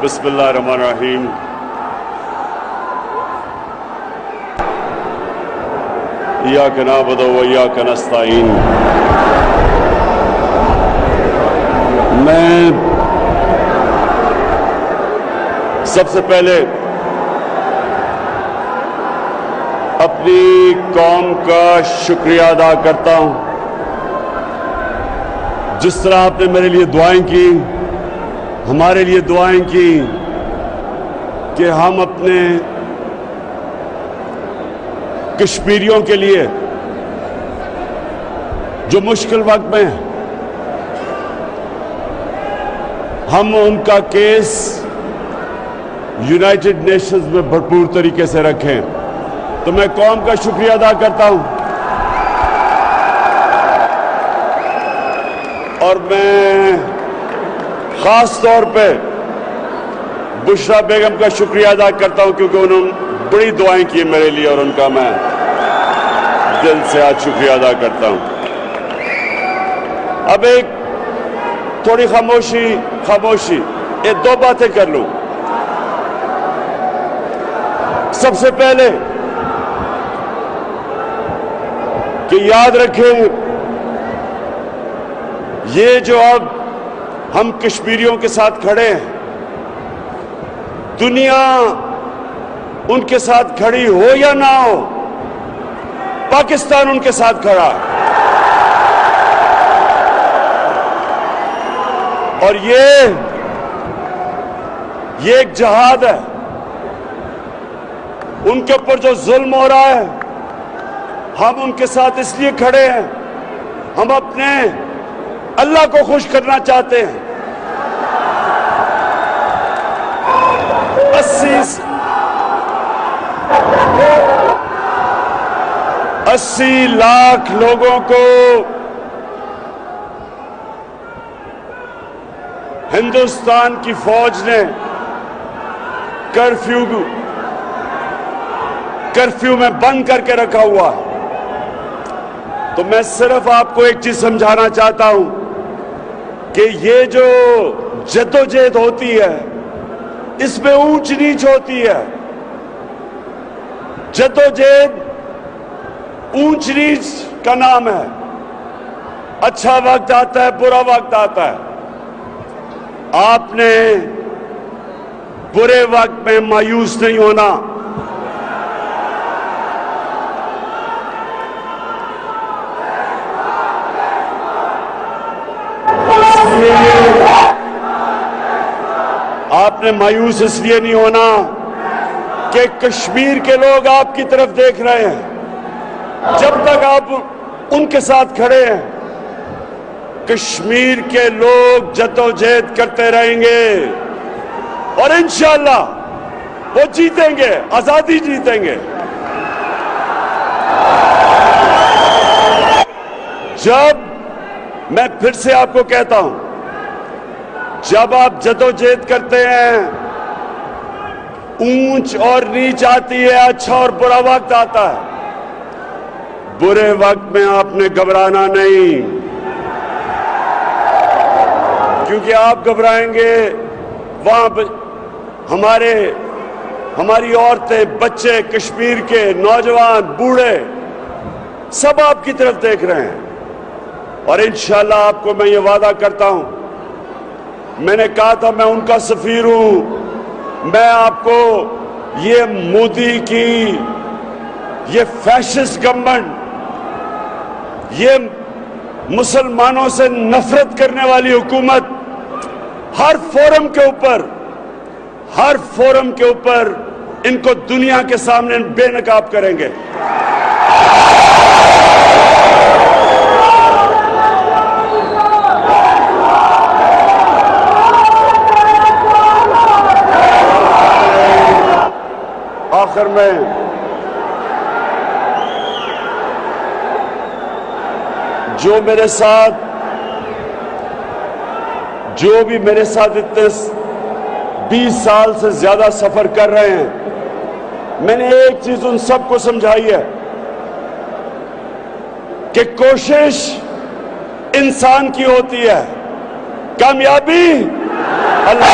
बिस्मिल्लाहिर्रहमानिर्रहीम। इय्याका नअबुदु व इय्याका नस्तईन। मैं सबसे पहले अपनी कौम का शुक्रिया अदा करता हूं। जिस तरह आपने मेरे लिए दुआएं की, हमारे लिए दुआएं की कि हम अपने कश्मीरियों के लिए जो मुश्किल वक्त में है, हम उनका केस यूनाइटेड नेशंस में भरपूर तरीके से रखें। तो मैं कौम का शुक्रिया अदा करता हूं और मैं खास तौर पे बुशरा बेगम का शुक्रिया अदा करता हूं क्योंकि उन्होंने बड़ी दुआएं की मेरे लिए और उनका मैं दिल से आज शुक्रिया अदा करता हूं। अब एक थोड़ी खामोशी ये दो बातें कर लूं। सबसे पहले कि याद रखें, ये जो अब हम कश्मीरियों के साथ खड़े हैं, दुनिया उनके साथ खड़ी हो या ना हो, पाकिस्तान उनके साथ खड़ा है। और ये एक जिहाद है। उनके ऊपर जो जुल्म हो रहा है, हम उनके साथ इसलिए खड़े हैं, हम अपने अल्लाह को खुश करना चाहते हैं। 80 लाख लोगों को हिंदुस्तान की फौज ने कर्फ्यू में बंद करके रखा हुआ है। तो मैं सिर्फ आपको एक चीज समझाना चाहता हूं कि ये जो जद्दोजहद होती है, इसमें ऊंच नीच होती है। जद्दोजहद ऊंच नीच का नाम है। अच्छा वक्त आता है, बुरा वक्त आता है। आपने बुरे वक्त में मायूस नहीं होना। आपने मायूस इसलिए नहीं होना कि कश्मीर के लोग आपकी तरफ देख रहे हैं। जब तक आप उनके साथ खड़े हैं, कश्मीर के लोग जद्दोजहद करते रहेंगे और इंशाअल्लाह वो जीतेंगे, आजादी जीतेंगे। जब मैं फिर से आपको कहता हूं, जब आप जद्दोजहद करते हैं, ऊंच और नीच आती है, अच्छा और बुरा वक्त आता है। बुरे वक्त में आपने घबराना नहीं, क्योंकि आप घबराएंगे वहां हमारी औरतें, बच्चे, कश्मीर के नौजवान, बूढ़े सब आपकी तरफ देख रहे हैं। और इंशाअल्लाह आपको मैं ये वादा करता हूं, मैंने कहा था मैं उनका सफीर हूं। मैं आपको ये मोदी की ये फैशिस्ट गवर्नमेंट, ये मुसलमानों से नफरत करने वाली हुकूमत हर फोरम के ऊपर इनको दुनिया के सामने बेनकाब करेंगे। आखिर में जो भी मेरे साथ इतने 20 साल से ज्यादा सफर कर रहे हैं, मैंने एक चीज उन सबको समझाई है कि कोशिश इंसान की होती है, कामयाबी अल्लाह